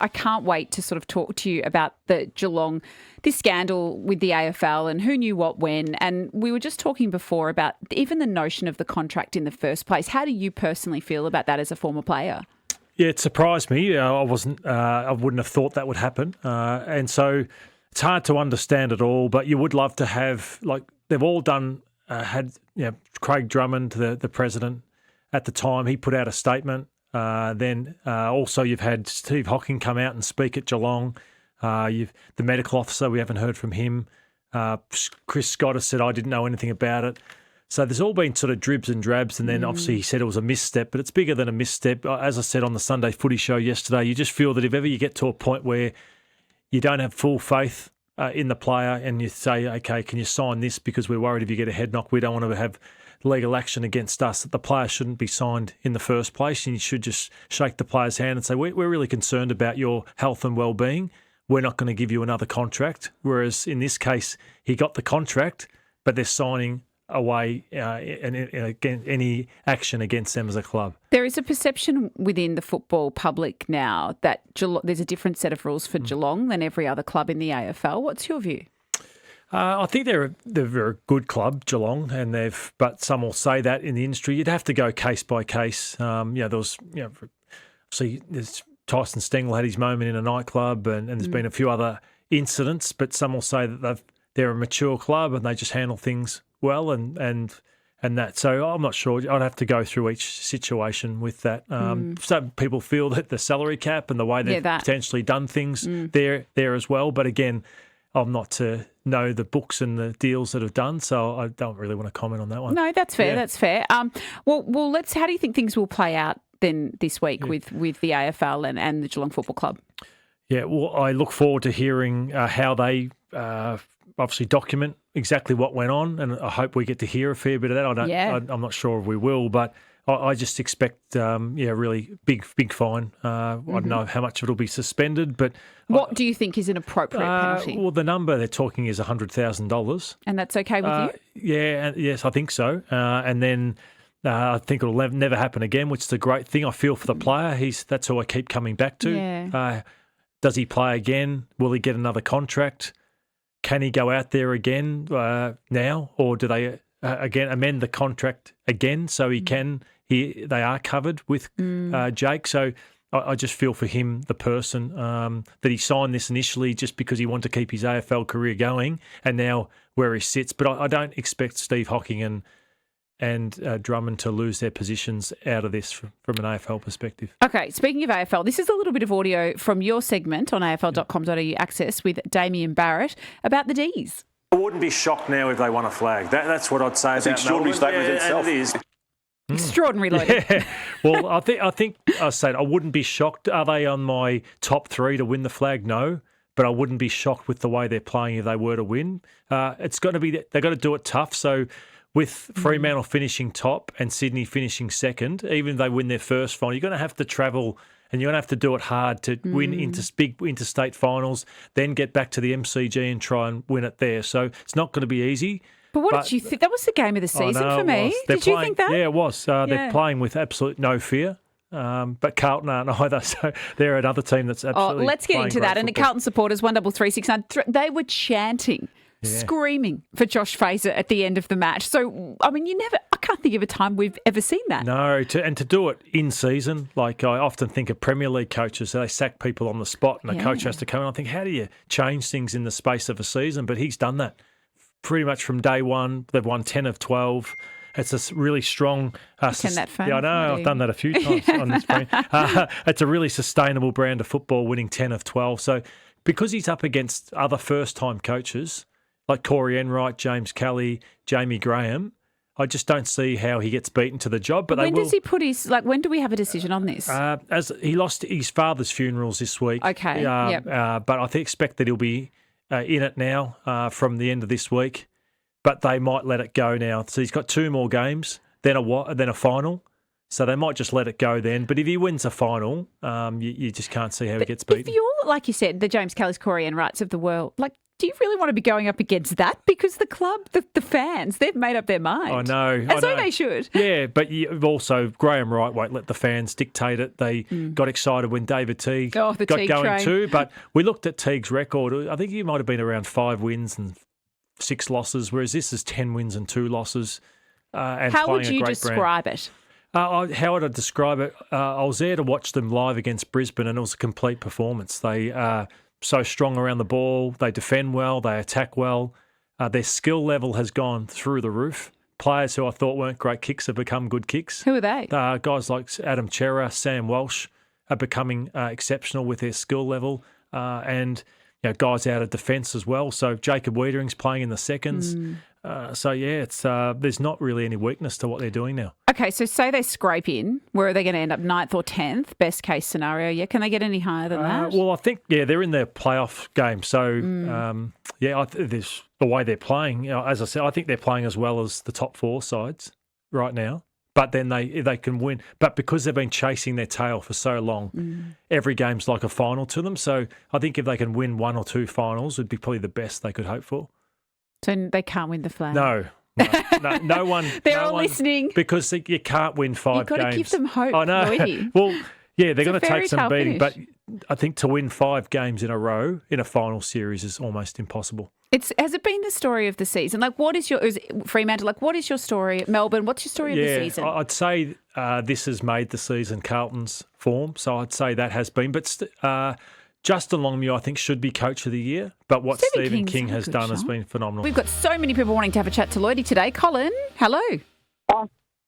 I can't wait to sort of talk to you about the Geelong, this scandal with the AFL and who knew what when. And we were just talking before about even the notion of the contract in the first place. How do you personally feel about that as a former player? Yeah, it surprised me. I wouldn't have thought that would happen. And so it's hard to understand it all, but you would love to have, like, they've all done, Craig Drummond, the president at the time, he put out a statement. Then also you've had Steve Hocking come out and speak at Geelong. The medical officer, we haven't heard from him. Chris Scott has said, I didn't know anything about it. So there's all been sort of dribs and drabs, and then obviously he said it was a misstep, but it's bigger than a misstep. As I said on the Sunday Footy Show yesterday, you just feel that if ever you get to a point where you don't have full faith in the player and you say, okay, can you sign this because we're worried if you get a head knock, we don't want to have legal action against us, that the player shouldn't be signed in the first place, and you should just shake the player's hand and say, we're really concerned about your health and well-being. We're not going to give you another contract. Whereas in this case, he got the contract, but they're signing away any action against them as a club. There is a perception within the football public now that there's a different set of rules for Geelong than every other club in the AFL. What's your view? I think they're a good club, Geelong, but some will say that in the industry. You'd have to go case by case. There's Tyson Stengel had his moment in a nightclub, and there's been a few other incidents, but some will say that they're a mature club and they just handle things well and that. So I'm not sure. I'd have to go through each situation with that. Some people feel that the salary cap and the way they've potentially done things there as well. But again, I'm not to know the books and the deals that have done, so I don't really want to comment on that one. No, that's fair. Yeah. That's fair. Well, how do you think things will play out then this week with the AFL and the Geelong Football Club? Yeah, well, I look forward to hearing how they obviously document exactly what went on, and I hope we get to hear a fair bit of that. I'm not sure if we will, but I just expect really big fine. I don't know how much of it will be suspended, but what do you think is an appropriate penalty? Well, the number they're talking is $100,000, and that's okay with you? Yes, I think so. And then I think it'll never happen again, which is a great thing. I feel for the player. That's who I keep coming back to. Yeah. Does he play again? Will he get another contract? Can he go out there again now, or do they again amend the contract again so he can? They are covered with Jake. So I just feel for him, the person, that he signed this initially just because he wanted to keep his AFL career going, and now where he sits. But I don't expect Steve Hocking and Drummond to lose their positions out of this from an AFL perspective. Okay, speaking of AFL, this is a little bit of audio from your segment on afl.com.au Access with Damien Barrett about the D's. I wouldn't be shocked now if they won a flag. That's what I'd say. It's an extraordinary statement itself. It is. Extraordinary, Lloyd. Yeah. Well, I think I said I wouldn't be shocked. Are they on my top three to win the flag? No. But I wouldn't be shocked with the way they're playing if they were to win. It's got to be they've got to do it tough. So with Fremantle finishing top and Sydney finishing second, even if they win their first final, you're going to have to travel and you're going to have to do it hard to win into big interstate finals, then get back to the MCG and try and win it there. So it's not going to be easy. But what did you think? That was the game of the season for me. Did you think that? Yeah, it was. They're playing with absolute no fear. But Carlton aren't either, so they're another team that's absolutely. Let's get into that. Football. And the Carlton supporters, 13369, they were chanting, screaming for Josh Fraser at the end of the match. So, I mean, I can't think of a time we've ever seen that. No, to do it in season, like I often think of Premier League coaches, they sack people on the spot and the coach has to come in. I think, how do you change things in the space of a season? But he's done that pretty much from day one. They've won 10 of 12. It's a really strong... that fun. Yeah, I know. I've done that a few times on this brand. It's a really sustainable brand of football, winning 10 of 12. So because he's up against other first-time coaches like Corey Enright, James Kelly, Jamie Graham, I just don't see how he gets beaten to the job. But when does he put his... when do we have a decision on this? As he lost his father's funerals this week. Okay, but I expect that he'll be in it now from the end of this week. But they might let it go now. So he's got 2 more games, then a final. So they might just let it go then. But if he wins a final, you just can't see how he gets beaten. If you're, like you said, the James Kelly's, Corey Enrights of the world, do you really want to be going up against that? Because the club, the fans, they've made up their mind. I know. And so they should. Yeah, but you've also, Graham Wright won't let the fans dictate it. They got excited when David Teague got Teague going train. too. But we looked at Teague's record. I think he might have been around 5 wins and 6 losses, whereas this is 10 wins and 2 losses. And how would playing a you great describe brand. it? How would I describe it? I was there to watch them live against Brisbane, and it was a complete performance. They are so strong around the ball. They defend well. They attack well. Their skill level has gone through the roof. Players who I thought weren't great kicks have become good kicks. Who are they? Guys like Adam Chera, Sam Walsh are becoming exceptional with their skill level, and guys out of defence as well. So Jacob Wiedering's playing in the seconds. It's there's not really any weakness to what they're doing now. Okay, so say they scrape in, where are they going to end up, 9th or 10th? Best case scenario, yeah. Can they get any higher than that? Well, I think, they're in their playoff game. So, there's the way they're playing. As I said, I think they're playing as well as the top 4 sides right now. But then they can win. But because they've been chasing their tail for so long, every game's like a final to them. So I think if they can win 1 or 2 finals, it'd be probably the best they could hope for. So they can't win the flag? No one. They're all listening. Because you can't win 5 games. You've got to give them hope, I know. Lloyd. Well, yeah, they're going to take some fairy beating. tale But I think to win 5 games in a row in a final series is almost impossible. Has it been the story of the season? Like, is it Fremantle? Like, what is your story at Melbourne? What's your story of the season? I'd say this has made the season Carlton's form. So I'd say that has been. But Justin Longmuir, I think, should be Coach of the Year. But what Stephen King has done has been phenomenal. We've got so many people wanting to have a chat to Lloydie today. Colin, hello.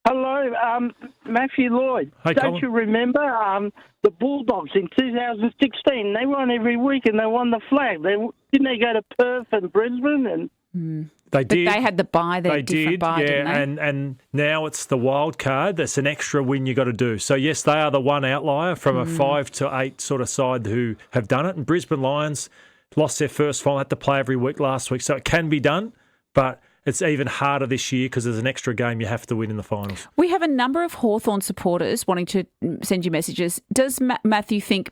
Hello, Matthew Lloyd. Hey, Don't Colin. you remember the Bulldogs in 2016? They won every week and they won the flag. Didn't they go to Perth and Brisbane? They did. But they had the bye. They did, didn't they? and now it's the wild card. That's an extra win you got to do. So yes, they are the one outlier from a 5 to 8 sort of side who have done it. And Brisbane Lions lost their first final, had to play every week last week, so it can be done, but it's even harder this year because there's an extra game you have to win in the finals. We have a number of Hawthorn supporters wanting to send you messages. Does Matthew think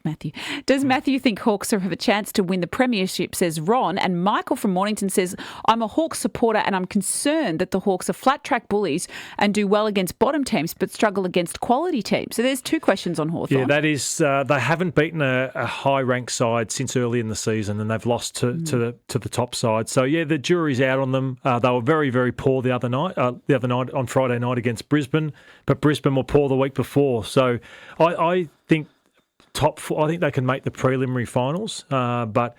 Hawks have a chance to win the premiership, says Ron. And Michael from Mornington says, I'm a Hawks supporter and I'm concerned that the Hawks are flat track bullies and do well against bottom teams but struggle against quality teams. So there's 2 questions on Hawthorn. Yeah, that is, they haven't beaten a high-ranked side since early in the season, and they've lost to the top side. So yeah, the jury's out on them. They were very, very poor the other night on Friday night against Brisbane, but Brisbane were poor the week before. So I think I think they can make the preliminary finals, but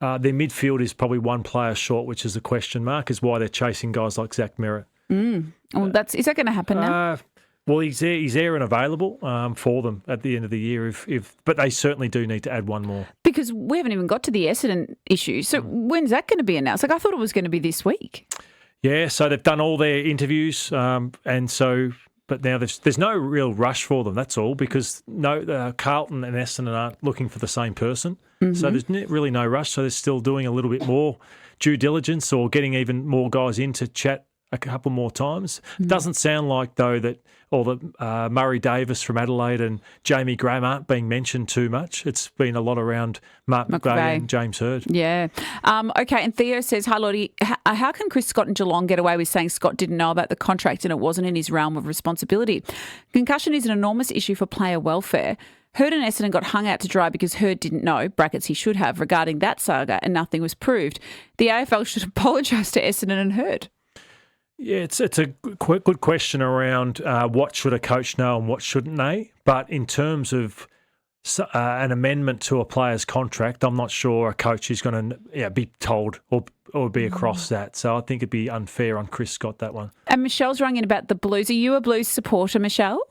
their midfield is probably 1 player short, which is a question mark, is why they're chasing guys like Zach Merritt. Well, is that going to happen now? Well, he's there and available for them at the end of the year. But they certainly do need to add 1 more. Because we haven't even got to the Essendon issue. So when's that going to be announced? Like, I thought it was going to be this week. Yeah, so they've done all their interviews, but now there's no real rush for them. That's all, because Carlton and Essendon aren't looking for the same person. So there's really no rush. So they're still doing a little bit more due diligence or getting even more guys in to chat a couple more times. It doesn't sound like, though, that all the Murray Davis from Adelaide and Jamie Graham aren't being mentioned too much. It's been a lot around Mark McVeigh and James Hird. Yeah. Okay, and Theo says, hi, Lloydie. How can Chris Scott and Geelong get away with saying Scott didn't know about the contract and it wasn't in his realm of responsibility? Concussion is an enormous issue for player welfare. Hird and Essendon got hung out to dry because Hird didn't know, brackets he should have, regarding that saga, and nothing was proved. The AFL should apologise to Essendon and Hird. Yeah, it's a good question around what should a coach know and what shouldn't they. But in terms of an amendment to a player's contract, I'm not sure a coach is going to be told or be across that. So I think it'd be unfair on Chris Scott, that one. And Michelle's rung in about the Blues. Are you a Blues supporter, Michelle?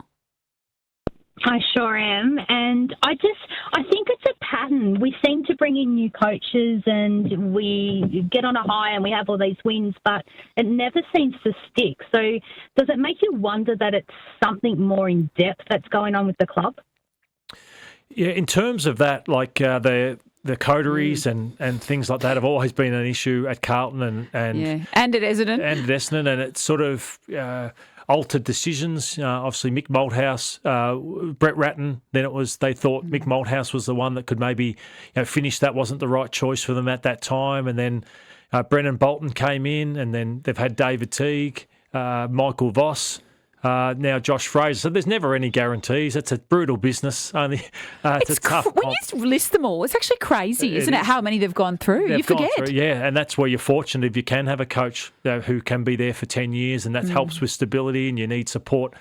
I sure am, and I think it's a pattern. We seem to bring in new coaches and we get on a high and we have all these wins, but it never seems to stick. So does it make you wonder that it's something more in depth that's going on with the club? Yeah, in terms of that, like the coteries and things like that have always been an issue at Carlton and at Essendon. And at Essendon. And it's sort of... altered decisions. Obviously, Mick Malthouse, Brett Ratton. Then they thought Mick Malthouse was the one that could maybe finish. That wasn't the right choice for them at that time. And then Brennan Bolton came in, and then they've had David Teague, Michael Voss. Now Josh Fraser. So there's never any guarantees. It's a brutal business. Only it's a tough. When you list them all, it's actually crazy, isn't it? How many they've gone through. You forget. And that's where you're fortunate if you can have a coach who can be there for 10 years, and that helps with stability. And you need support.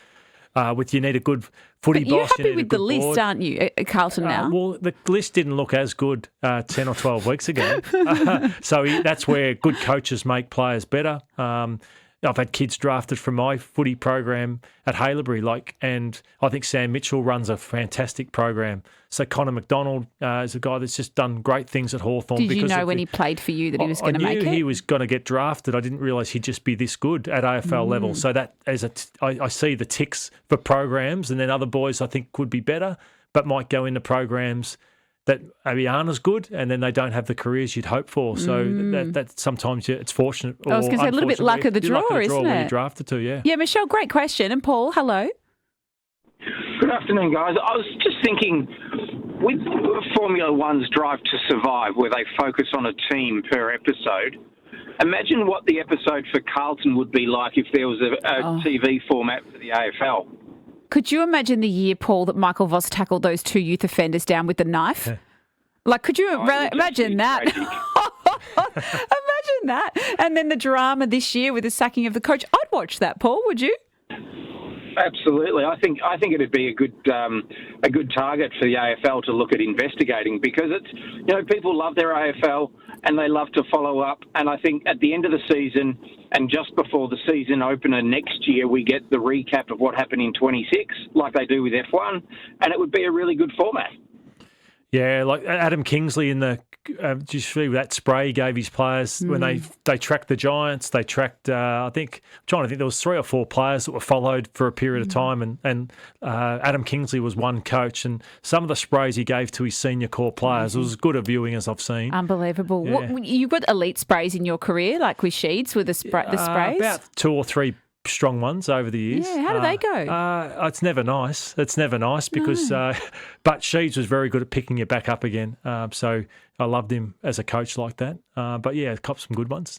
You need a good footy but you're boss. happy with the list, board. Aren't you, at Carlton now? Well, the list didn't look as good 10 or 12 weeks ago. So that's where good coaches make players better. I've had kids drafted from my footy program at Haileybury, and I think Sam Mitchell runs a fantastic program. So Connor McDonald is a guy that's just done great things at Hawthorn. Did you know when he played for you that he was going to make it? I knew he was going to get drafted. I didn't realise he'd just be this good at AFL level. So that I see the ticks for programs, and then other boys I think could be better, but might go into programs that maybe aren't as good, and then they don't have the careers you'd hope for. So that sometimes it's fortunate. I was going to say a little bit luck of the draw, isn't it? When you're drafted to, yeah. Yeah, Michelle, great question. And Paul, hello. Good afternoon, guys. I was just thinking, with Formula One's Drive to Survive, where they focus on a team per episode, imagine what the episode for Carlton would be like if there was a TV format for the AFL. Could you imagine the year, Paul, that Michael Voss tackled those 2 youth offenders down with the knife? Yeah. Could you imagine that? Imagine that. And then the drama this year with the sacking of the coach. I'd watch that, Paul, would you? Absolutely. I think it'd be a good target for the AFL to look at investigating, because it's people love their AFL and they love to follow up. And I think at the end of the season and just before the season opener next year, we get the recap of what happened in 26, like they do with F1, and it would be a really good format. Yeah, like Adam Kingsley in the just that spray he gave his players when they tracked the Giants. They tracked, I think, I'm trying to think, there was 3 or 4 players that were followed for a period of time, and Adam Kingsley was one coach, and some of the sprays he gave to his senior core players was as good a viewing as I've seen. Unbelievable. Yeah. You've got elite sprays in your career, like with Sheeds, with the sprays? About 2 or 3 strong ones over the years. Yeah, how do they go? It's never nice. It's never nice because, but Sheeds was very good at picking you back up again. So I loved him as a coach like that. But yeah, copped some good ones.